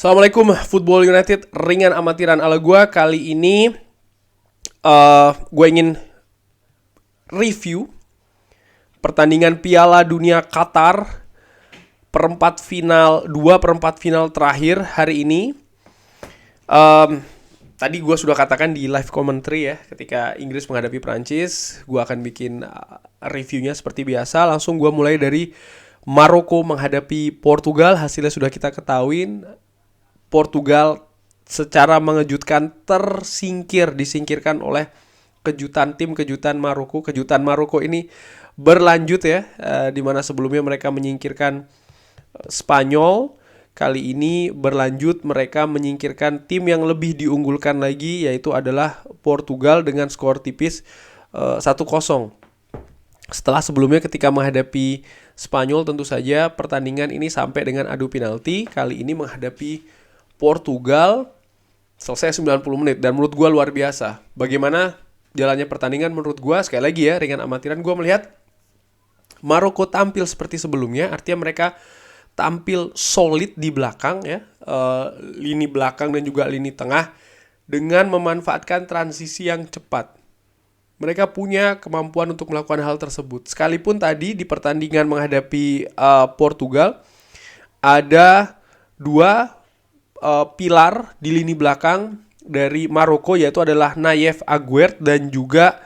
Assalamualaikum Football United, ringan amatiran ala gue. Kali ini gue ingin review pertandingan Piala Dunia Qatar perempat final, 2/4 final terakhir hari ini. Tadi gue sudah katakan di live commentary ya, ketika Inggris menghadapi Prancis, gue akan bikin reviewnya seperti biasa. Langsung gue mulai dari Maroko menghadapi Portugal. Hasilnya sudah kita ketahuin. Portugal secara mengejutkan disingkirkan oleh kejutan Maroko. Kejutan Maroko ini berlanjut ya, di mana sebelumnya mereka menyingkirkan Spanyol. Kali ini berlanjut, mereka menyingkirkan tim yang lebih diunggulkan lagi, yaitu adalah Portugal dengan skor tipis 1-0. Setelah sebelumnya ketika menghadapi Spanyol, tentu saja pertandingan ini sampai dengan adu penalti. Kali ini menghadapi Portugal selesai 90 menit. Dan menurut gue luar biasa. Bagaimana jalannya pertandingan menurut gue, sekali lagi ya, ringan amatiran, gue melihat Maroko tampil seperti sebelumnya. Artinya mereka tampil solid di belakang ya, lini belakang dan juga lini tengah, dengan memanfaatkan transisi yang cepat. Mereka punya kemampuan untuk melakukan hal tersebut. Sekalipun tadi di pertandingan menghadapi Portugal ada dua pilar di lini belakang dari Maroko, yaitu adalah Nayef Aguerd dan juga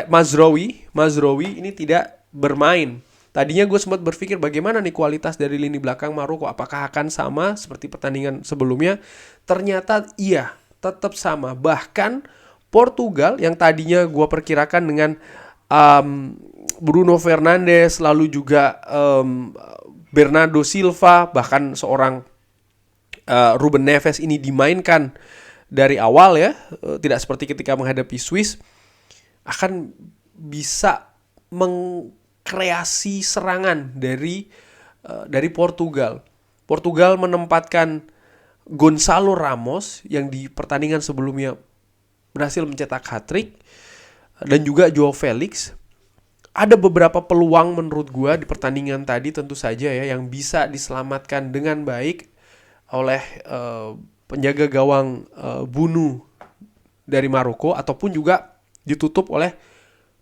Mazraoui. Mazraoui ini tidak bermain. Tadinya gue sempat berpikir bagaimana nih kualitas dari lini belakang Maroko, apakah akan sama seperti pertandingan sebelumnya? Ternyata iya, tetap sama. Bahkan Portugal yang tadinya gue perkirakan dengan Bruno Fernandes, lalu juga Bernardo Silva, bahkan seorang Ruben Neves ini dimainkan dari awal ya, tidak seperti ketika menghadapi Swiss, akan bisa mengkreasi serangan dari Portugal. Portugal menempatkan Gonçalo Ramos yang di pertandingan sebelumnya berhasil mencetak hat-trick, dan juga Joao Felix. Ada beberapa peluang menurut gue di pertandingan tadi tentu saja ya, yang bisa diselamatkan dengan baik oleh penjaga gawang bunuh dari Maroko, ataupun juga ditutup oleh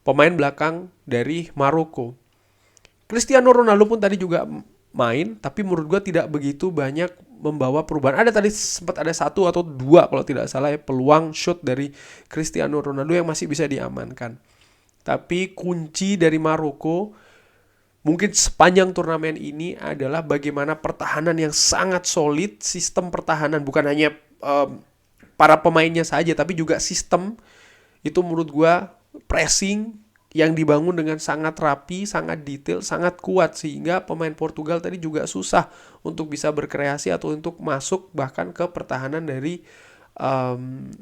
pemain belakang dari Maroko. Cristiano Ronaldo pun tadi juga main, tapi menurut gue tidak begitu banyak membawa perubahan. Ada tadi sempat ada 1 atau 2 kalau tidak salah ya, peluang shot dari Cristiano Ronaldo yang masih bisa diamankan. Tapi kunci dari Maroko mungkin sepanjang turnamen ini adalah bagaimana pertahanan yang sangat solid. Sistem pertahanan bukan hanya para pemainnya saja, tapi juga sistem itu menurut gue, pressing yang dibangun dengan sangat rapi, sangat detail, sangat kuat, sehingga pemain Portugal tadi juga susah untuk bisa berkreasi atau untuk masuk bahkan ke pertahanan dari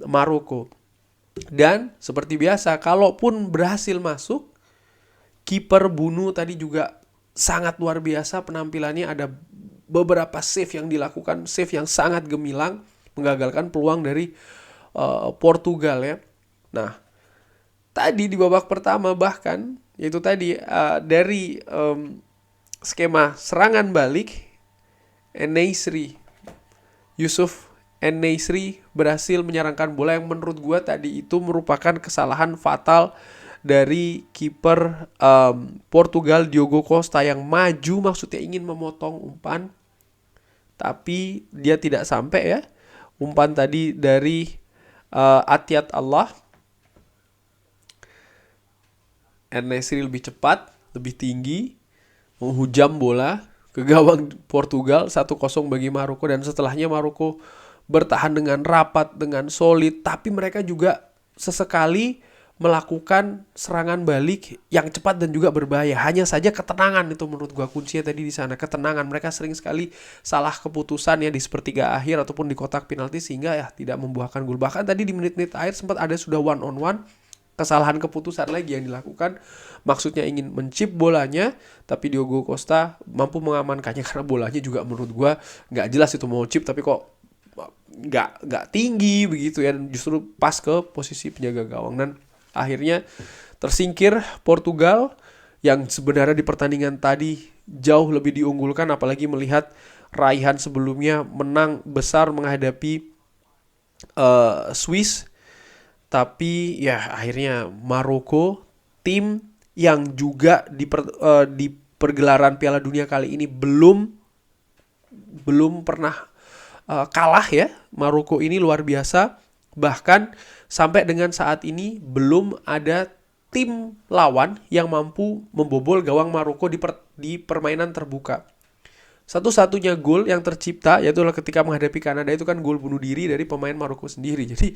Maroko. Dan seperti biasa, kalaupun berhasil masuk, kiper bunuh tadi juga sangat luar biasa penampilannya. Ada beberapa save yang dilakukan, save yang sangat gemilang, menggagalkan peluang dari Portugal ya. Nah, tadi di babak pertama bahkan, yaitu tadi dari skema serangan balik, Yusuf En-Nesyri berhasil menyerangkan bola yang menurut gue tadi itu merupakan kesalahan fatal dari kiper Portugal, Diogo Costa, yang maju maksudnya ingin memotong umpan, tapi dia tidak sampai ya. Umpan tadi dari Atiyat Allah. En-Nesyri lebih cepat, lebih tinggi, menghujam bola ke gawang Portugal. 1-0 bagi Maroko, dan setelahnya Maroko bertahan dengan rapat, dengan solid, tapi mereka juga sesekali melakukan serangan balik yang cepat dan juga berbahaya. Hanya saja ketenangan itu menurut gua kuncinya tadi di sana. Ketenangan, mereka sering sekali salah keputusan ya di sepertiga akhir ataupun di kotak penalti, sehingga ya tidak membuahkan gol. Bahkan tadi di menit-menit akhir sempat ada sudah one on one, kesalahan keputusan lagi yang dilakukan. Maksudnya ingin mencip bolanya, tapi Diogo Costa mampu mengamankannya, karena bolanya juga menurut gua nggak jelas itu mau chip, tapi kok nggak tinggi begitu ya, dan justru pas ke posisi penjaga gawang. Dan akhirnya tersingkir Portugal, yang sebenarnya di pertandingan tadi jauh lebih diunggulkan, apalagi melihat raihan sebelumnya menang besar menghadapi Swiss. Tapi ya akhirnya Maroko, tim yang juga di pergelaran Piala Dunia kali ini belum pernah kalah ya. Maroko ini luar biasa. Bahkan sampai dengan saat ini belum ada tim lawan yang mampu membobol gawang Maroko di permainan terbuka. Satu-satunya gol yang tercipta yaitu ketika menghadapi Kanada itu kan gol bunuh diri dari pemain Maroko sendiri. Jadi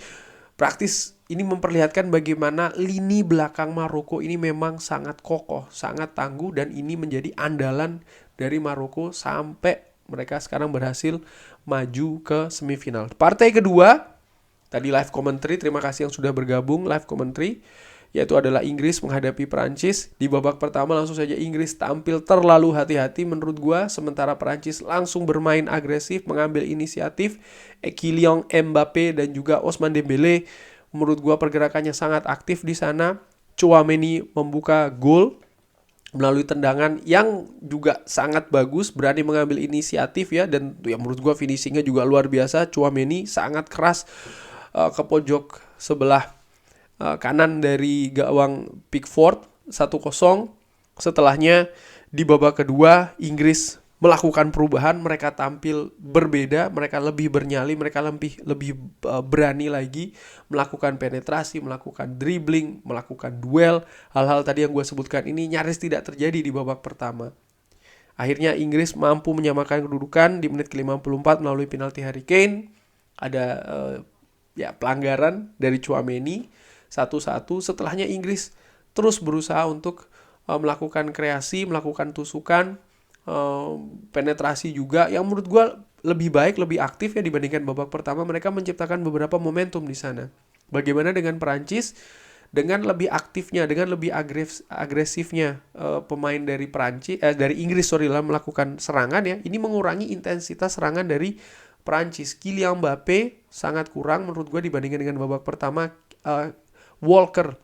praktis ini memperlihatkan bagaimana lini belakang Maroko ini memang sangat kokoh, sangat tangguh, dan ini menjadi andalan dari Maroko sampai mereka sekarang berhasil maju ke semifinal. Partai kedua, tadi live commentary, terima kasih yang sudah bergabung live commentary, yaitu adalah Inggris menghadapi Perancis. Di babak pertama langsung saja Inggris tampil terlalu hati-hati menurut gua, sementara Perancis langsung bermain agresif, mengambil inisiatif. Kylian Mbappe dan juga Ousmane Dembele menurut gua pergerakannya sangat aktif di sana. Tchouaméni membuka gol melalui tendangan yang juga sangat bagus, berani mengambil inisiatif ya, dan ya menurut gua finishingnya juga luar biasa. Tchouaméni sangat keras ke pojok sebelah kanan dari gawang Pickford, 1-0. Setelahnya di babak kedua Inggris melakukan perubahan, mereka tampil berbeda, mereka lebih bernyali, mereka lebih berani lagi melakukan penetrasi, melakukan dribbling, melakukan duel. Hal-hal tadi yang gue sebutkan ini nyaris tidak terjadi di babak pertama. Akhirnya Inggris mampu menyamakan kedudukan di menit ke-54 melalui penalti Harry Kane. Ada pelanggaran dari Tchouaméni 1-1. Setelahnya Inggris terus berusaha untuk melakukan kreasi, melakukan tusukan, penetrasi juga yang menurut gue lebih baik, lebih aktif ya dibandingkan babak pertama. Mereka menciptakan beberapa momentum di sana. Bagaimana dengan Perancis? Dengan lebih aktifnya, dengan lebih agresifnya pemain dari Inggris melakukan serangan ya. Ini mengurangi intensitas serangan dari Perancis. Kylian Mbappe sangat kurang menurut gue dibandingkan dengan babak pertama. Walker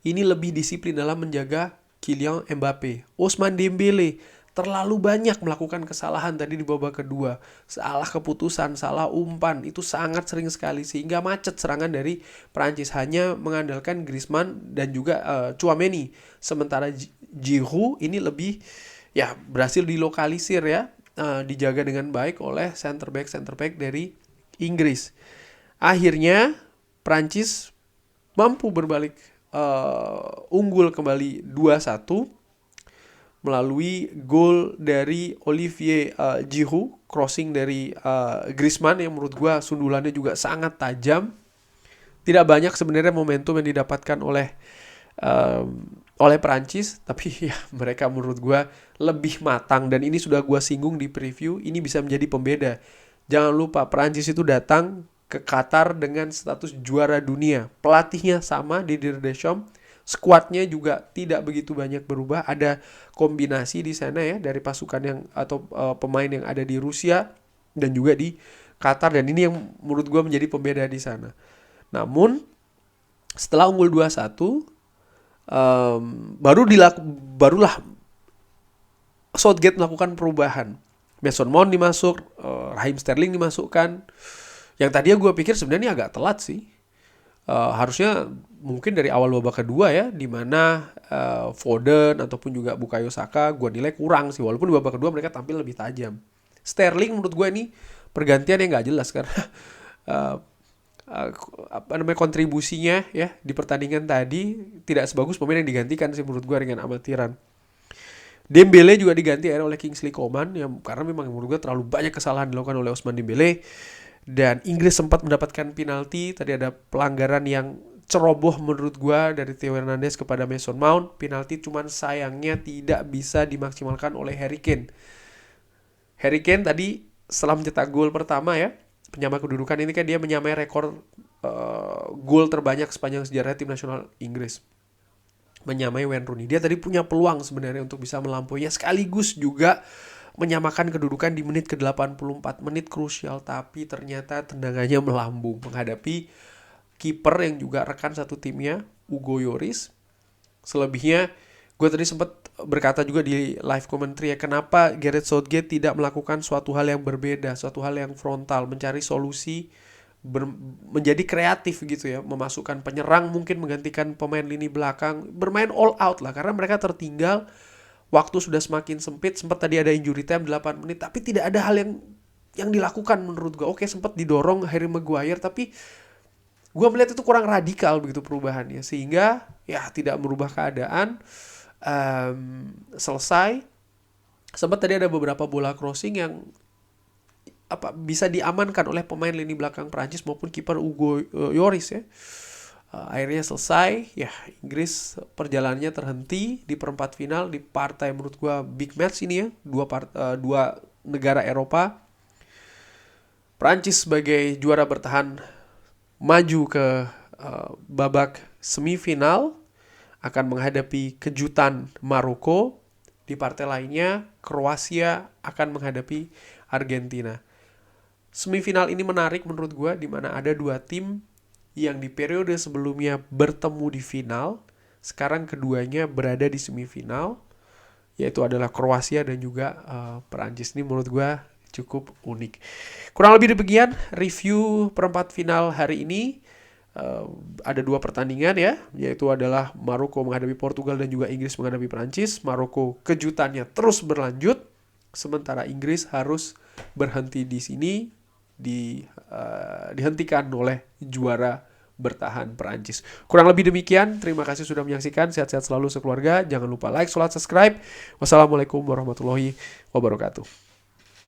ini lebih disiplin dalam menjaga Kylian Mbappe. Ousmane Dembele terlalu banyak melakukan kesalahan tadi di babak kedua. Salah keputusan, salah umpan, itu sangat sering sekali sehingga macet serangan dari Prancis, hanya mengandalkan Griezmann dan juga Tchouaméni. Sementara Giroud ini lebih berhasil dilokalisir ya, dijaga dengan baik oleh center back dari Inggris. Akhirnya Prancis mampu berbalik unggul kembali 2-1 melalui gol dari Olivier Giroud, crossing dari Griezmann yang menurut gue sundulannya juga sangat tajam. Tidak banyak sebenarnya momentum yang didapatkan oleh Perancis, tapi ya mereka menurut gue lebih matang, dan ini sudah gue singgung di preview, ini bisa menjadi pembeda. Jangan lupa Perancis itu datang ke Qatar dengan status juara dunia. Pelatihnya sama, Didier Deschamps. Skuadnya juga tidak begitu banyak berubah. Ada kombinasi di sana ya dari pasukan pemain yang ada di Rusia dan juga di Qatar, dan ini yang menurut gue menjadi pembeda di sana. Namun setelah unggul 2-1 barulah Southgate melakukan perubahan. Mason Mount dimasuk, Raheem Sterling dimasukkan. Yang tadinya gue pikir sebenarnya agak telat sih. Harusnya mungkin dari awal babak kedua ya, di mana Foden ataupun juga Bukayo Saka gue nilai kurang sih, walaupun di babak kedua mereka tampil lebih tajam. Sterling menurut gue ini pergantian yang nggak jelas karena kontribusinya ya di pertandingan tadi tidak sebagus pemain yang digantikan sih menurut gue dengan amatiran. Dembele juga diganti oleh Kingsley Coman yang karena memang menurut gue terlalu banyak kesalahan dilakukan oleh Ousmane Dembele. Dan Inggris sempat mendapatkan penalti. Tadi ada pelanggaran yang ceroboh menurut gue dari Theo Hernandez kepada Mason Mount. Penalti cuman sayangnya tidak bisa dimaksimalkan oleh Harry Kane. Harry Kane tadi setelah mencetak gol pertama ya, penyama kedudukan ini kan dia menyamai rekor gol terbanyak sepanjang sejarah tim nasional Inggris. Menyamai Wayne Rooney. Dia tadi punya peluang sebenarnya untuk bisa melampauinya, sekaligus juga menyamakan kedudukan di menit ke-84, menit krusial, tapi ternyata tendangannya melambung menghadapi kiper yang juga rekan satu timnya, Hugo Lloris. Selebihnya gue tadi sempat berkata juga di live commentary ya, kenapa Gareth Southgate tidak melakukan suatu hal yang berbeda, suatu hal yang frontal, mencari solusi, menjadi kreatif gitu ya, memasukkan penyerang mungkin menggantikan pemain lini belakang, bermain all out lah, karena mereka tertinggal, waktu sudah semakin sempit, sempat tadi ada injury time 8 menit, tapi tidak ada hal yang dilakukan menurut gue. Oke, sempat didorong Harry Maguire, tapi gue melihat itu kurang radikal begitu perubahannya, sehingga ya tidak merubah keadaan. Selesai. Sempat tadi ada beberapa bola crossing yang bisa diamankan oleh pemain lini belakang Prancis maupun kiper Hugo Lloris ya. Akhirnya selesai. Ya, Inggris perjalanannya terhenti di perempat final di partai menurut gua big match ini ya. Dua negara Eropa. Prancis sebagai juara bertahan maju ke babak semifinal, akan menghadapi kejutan Maroko. Di partai lainnya, Kroasia akan menghadapi Argentina. Semifinal ini menarik menurut gue, di mana ada dua tim yang di periode sebelumnya bertemu di final. Sekarang keduanya berada di semifinal, yaitu adalah Kroasia dan juga Perancis. Ini menurut gue cukup unik. Kurang lebih demikian review perempat final hari ini. Ada dua pertandingan ya, yaitu adalah Maroko menghadapi Portugal dan juga Inggris menghadapi Prancis. Maroko kejutannya terus berlanjut, sementara Inggris harus berhenti di sini, dihentikan oleh juara bertahan Prancis. Kurang lebih demikian, terima kasih sudah menyaksikan. Sehat-sehat selalu sekeluarga, jangan lupa like, subscribe. Wassalamualaikum warahmatullahi wabarakatuh.